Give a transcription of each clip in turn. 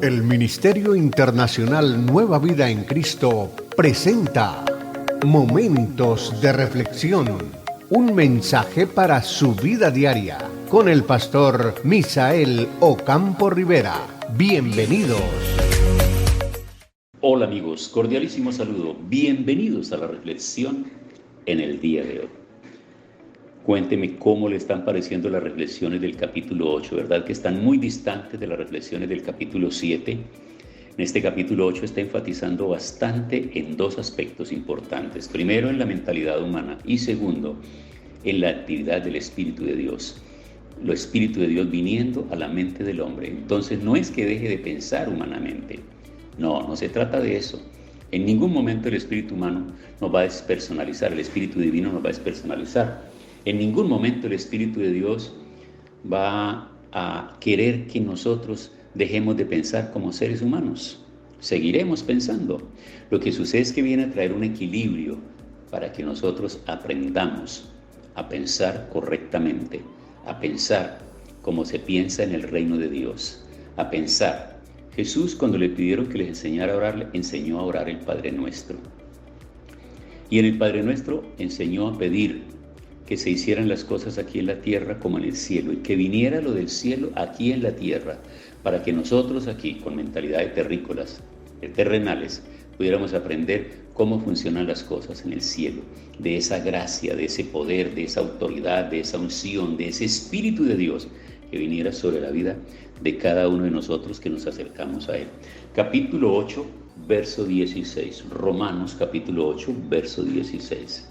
El Ministerio Internacional Nueva Vida en Cristo presenta Momentos de Reflexión, un mensaje para su vida diaria, con el pastor Misael Ocampo Rivera. Bienvenidos. Hola amigos, cordialísimo saludo. Bienvenidos a la reflexión en el día de hoy. Cuénteme cómo le están pareciendo las reflexiones del capítulo 8, ¿verdad? Que están muy distantes de las reflexiones del capítulo 7. En este capítulo 8 está enfatizando bastante en dos aspectos importantes. Primero, en la mentalidad humana y segundo, en la actividad del Espíritu de Dios. Lo Espíritu de Dios viniendo a la mente del hombre. Entonces no es que deje de pensar humanamente. No se trata de eso. En ningún momento el espíritu humano nos va a despersonalizar, el espíritu divino nos va a despersonalizar. En ningún momento el Espíritu de Dios va a querer que nosotros dejemos de pensar como seres humanos. Seguiremos pensando. Lo que sucede es que viene a traer un equilibrio para que nosotros aprendamos a pensar correctamente, a pensar como se piensa en el reino de Dios, a pensar. Jesús, cuando le pidieron que les enseñara a orar, le enseñó a orar el Padre Nuestro. Y en el Padre Nuestro enseñó a pedir que se hicieran las cosas aquí en la tierra como en el cielo, y que viniera lo del cielo aquí en la tierra, para que nosotros aquí, con mentalidad de terrícolas, de terrenales, pudiéramos aprender cómo funcionan las cosas en el cielo, de esa gracia, de ese poder, de esa autoridad, de esa unción, de ese Espíritu de Dios que viniera sobre la vida de cada uno de nosotros que nos acercamos a Él. Capítulo 8, verso 16. Romanos capítulo 8, verso 16.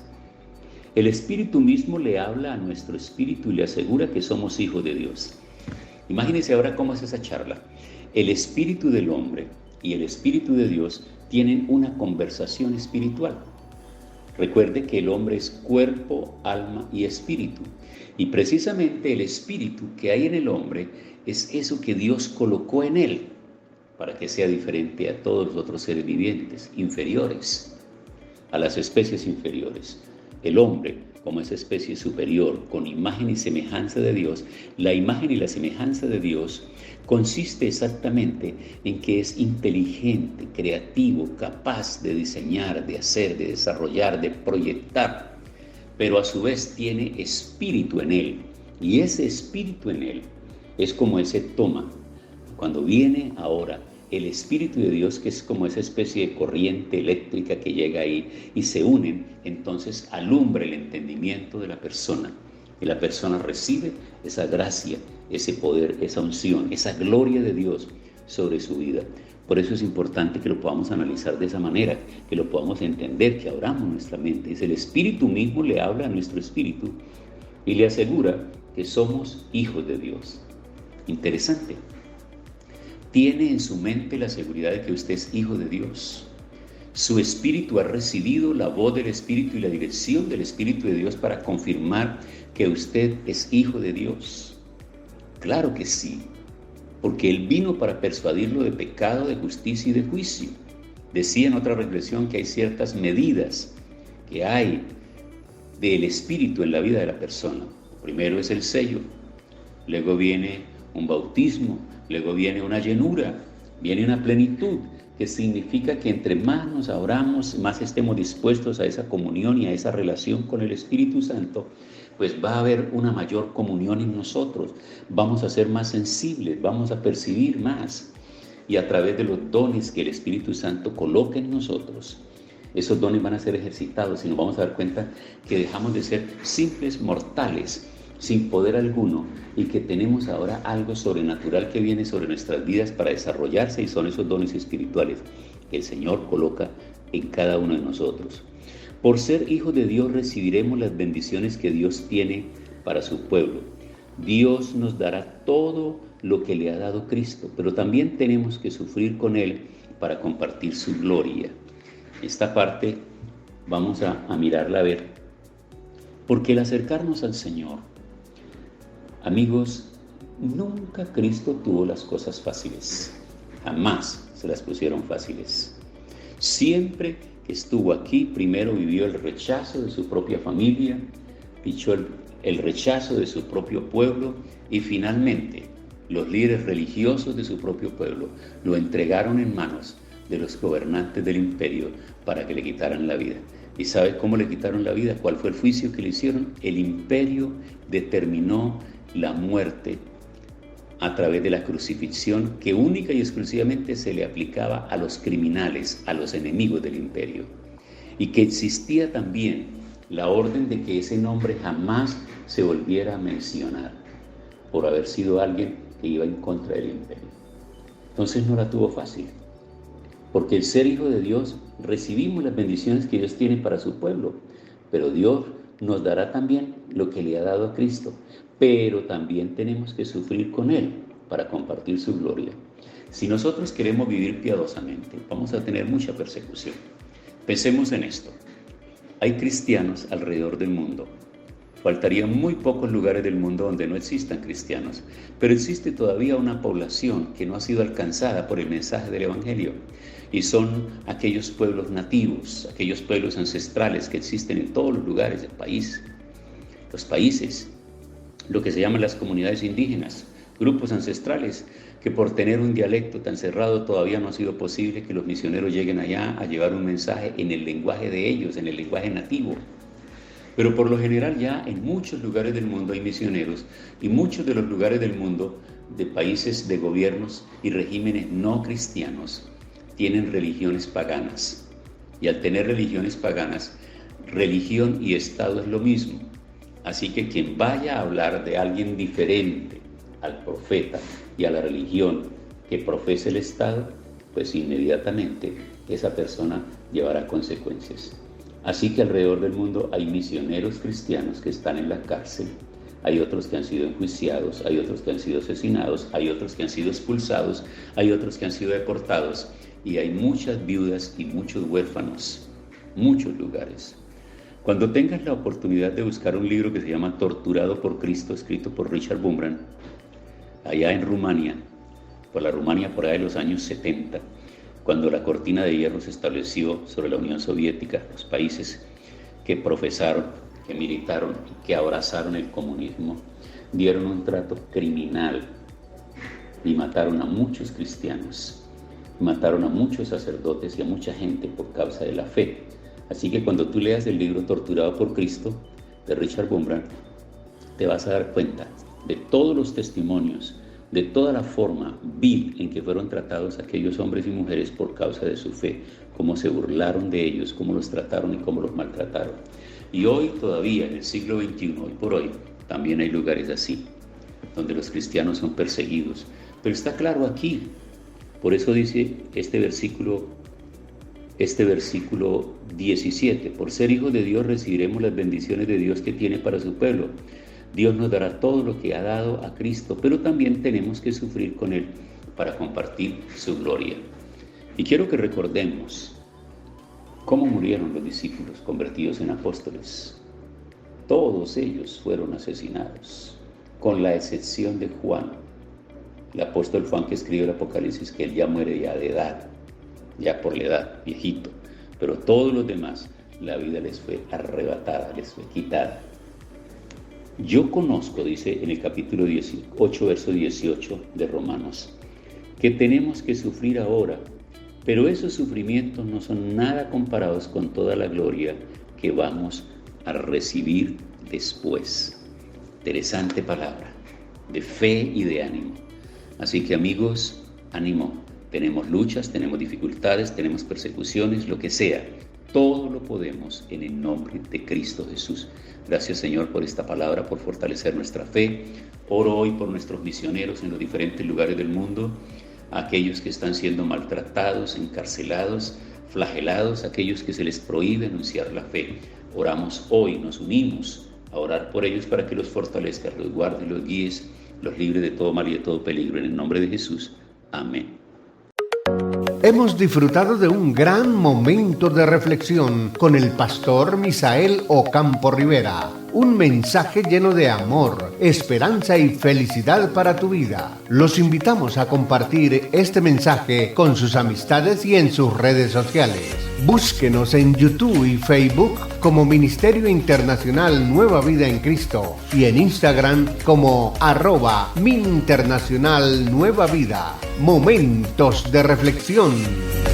El Espíritu mismo le habla a nuestro espíritu y le asegura que somos hijos de Dios. Imagínense ahora cómo es esa charla. El espíritu del hombre y el Espíritu de Dios tienen una conversación espiritual. Recuerde que el hombre es cuerpo, alma y espíritu. Y precisamente el espíritu que hay en el hombre es eso que Dios colocó en él para que sea diferente a todos los otros seres vivientes, inferiores, a las especies inferiores. El hombre, como esa especie superior, con imagen y semejanza de Dios, la imagen y la semejanza de Dios consiste exactamente en que es inteligente, creativo, capaz de diseñar, de hacer, de desarrollar, de proyectar, pero a su vez tiene espíritu en él, y ese espíritu en él es como ese toma. Cuando viene ahora el Espíritu de Dios, que es como esa especie de corriente eléctrica que llega ahí y se unen, entonces alumbra el entendimiento de la persona. Y la persona recibe esa gracia, ese poder, esa unción, esa gloria de Dios sobre su vida. Por eso es importante que lo podamos analizar de esa manera, que lo podamos entender, que abramos nuestra mente. Es el Espíritu mismo le habla a nuestro espíritu y le asegura que somos hijos de Dios. Interesante. Tiene en su mente la seguridad de que usted es hijo de Dios. Su espíritu ha recibido la voz del Espíritu y la dirección del Espíritu de Dios para confirmar que usted es hijo de Dios. Claro que sí, porque Él vino para persuadirlo de pecado, de justicia y de juicio. Decía en otra reflexión que hay ciertas medidas que hay del Espíritu en la vida de la persona. Primero es el sello, luego viene un bautismo, luego viene una llenura, viene una plenitud, que significa que entre más nos abramos, más estemos dispuestos a esa comunión y a esa relación con el Espíritu Santo, pues va a haber una mayor comunión en nosotros, vamos a ser más sensibles, vamos a percibir más, y a través de los dones que el Espíritu Santo coloca en nosotros, esos dones van a ser ejercitados y nos vamos a dar cuenta que dejamos de ser simples mortales, sin poder alguno, y que tenemos ahora algo sobrenatural que viene sobre nuestras vidas para desarrollarse, y son esos dones espirituales que el Señor coloca en cada uno de nosotros. Por ser hijos de Dios recibiremos las bendiciones que Dios tiene para su pueblo. Dios nos dará todo lo que le ha dado Cristo, pero también tenemos que sufrir con Él para compartir su gloria. Esta parte vamos a mirarla a ver, porque el acercarnos al Señor, amigos, nunca Cristo tuvo las cosas fáciles, jamás se las pusieron fáciles. Siempre que estuvo aquí, primero vivió el rechazo de su propia familia, el rechazo de su propio pueblo y finalmente Los líderes religiosos de su propio pueblo lo entregaron en manos de los gobernantes del imperio para que le quitaran la vida. ¿Y sabe cómo le quitaron la vida? ¿Cuál fue el juicio que le hicieron? El imperio determinó la muerte a través de la crucifixión que única y exclusivamente se le aplicaba a los criminales, a los enemigos del imperio. Y que existía también la orden de que ese nombre jamás se volviera a mencionar por haber sido alguien que iba en contra del imperio. Entonces no la tuvo fácil, porque el ser hijo de Dios recibimos las bendiciones que Dios tiene para su pueblo, pero Dios nos dará también lo que le ha dado a Cristo, pero también tenemos que sufrir con Él para compartir su gloria. Si nosotros queremos vivir piadosamente, vamos a tener mucha persecución. Pensemos en esto. Hay cristianos alrededor del mundo. Faltarían muy pocos lugares del mundo donde no existan cristianos, pero existe todavía una población que no ha sido alcanzada por el mensaje del Evangelio, y son aquellos pueblos nativos, aquellos pueblos ancestrales que existen en todos los lugares del país, los países, lo que se llaman las comunidades indígenas, grupos ancestrales, que por tener un dialecto tan cerrado todavía no ha sido posible que los misioneros lleguen allá a llevar un mensaje en el lenguaje de ellos, en el lenguaje nativo. Pero por lo general ya en muchos lugares del mundo hay misioneros, y muchos de los lugares del mundo, de países de gobiernos y regímenes no cristianos, tienen religiones paganas. Y al tener religiones paganas, religión y Estado es lo mismo. Así que quien vaya a hablar de alguien diferente al profeta y a la religión que profesa el Estado, pues inmediatamente esa persona llevará consecuencias. Así que alrededor del mundo hay misioneros cristianos que están en la cárcel, hay otros que han sido enjuiciados, hay otros que han sido asesinados, hay otros que han sido expulsados, hay otros que han sido deportados, y hay muchas viudas y muchos huérfanos, muchos lugares. Cuando tengas la oportunidad de buscar un libro que se llama Torturado por Cristo, escrito por Richard Wurmbrand, allá en Rumania, por la Rumania por ahí de los años 70, cuando la cortina de hierro se estableció sobre la Unión Soviética, los países que profesaron, que militaron y que abrazaron el comunismo, dieron un trato criminal y mataron a muchos cristianos, mataron a muchos sacerdotes y a mucha gente por causa de la fe. Así que cuando tú leas el libro Torturado por Cristo de Richard Wurmbrand, te vas a dar cuenta de todos los testimonios, de toda la forma vil en que fueron tratados aquellos hombres y mujeres por causa de su fe, cómo se burlaron de ellos, cómo los trataron y cómo los maltrataron. Y hoy todavía, en el siglo XXI, hoy por hoy, también hay lugares así, donde los cristianos son perseguidos. Pero está claro aquí, por eso dice este versículo 17, por ser hijos de Dios recibiremos las bendiciones de Dios que tiene para su pueblo. Dios nos dará todo lo que ha dado a Cristo, pero también tenemos que sufrir con Él para compartir su gloria. Y quiero que recordemos cómo murieron los discípulos convertidos en apóstoles. Todos ellos fueron asesinados, con la excepción de Juan, el apóstol Juan que escribe el Apocalipsis, que él ya muere ya de edad, ya por la edad, viejito, pero todos los demás, la vida les fue arrebatada, les fue quitada. Yo conozco, dice en el capítulo 8, verso 18 de Romanos, que tenemos que sufrir ahora, pero esos sufrimientos no son nada comparados con toda la gloria que vamos a recibir después. Interesante palabra, de fe y de ánimo. Así que amigos, ánimo. Tenemos luchas, tenemos dificultades, tenemos persecuciones, lo que sea. Todo lo podemos en el nombre de Cristo Jesús. Gracias, Señor, por esta palabra, por fortalecer nuestra fe. Oro hoy por nuestros misioneros en los diferentes lugares del mundo, aquellos que están siendo maltratados, encarcelados, flagelados, aquellos que se les prohíbe anunciar la fe. Oramos hoy, nos unimos a orar por ellos para que los fortalezcas, los guardes, los guíes, los libres de todo mal y de todo peligro. En el nombre de Jesús. Amén. Hemos disfrutado de un gran momento de reflexión con el pastor Misael Ocampo Rivera. un mensaje lleno de amor, esperanza y felicidad para tu vida. Los invitamos a compartir este mensaje con sus amistades y en sus redes sociales. Búsquenos en YouTube y Facebook como Ministerio Internacional Nueva Vida en Cristo y en Instagram como @MinInternacional Nueva Vida. Momentos de reflexión.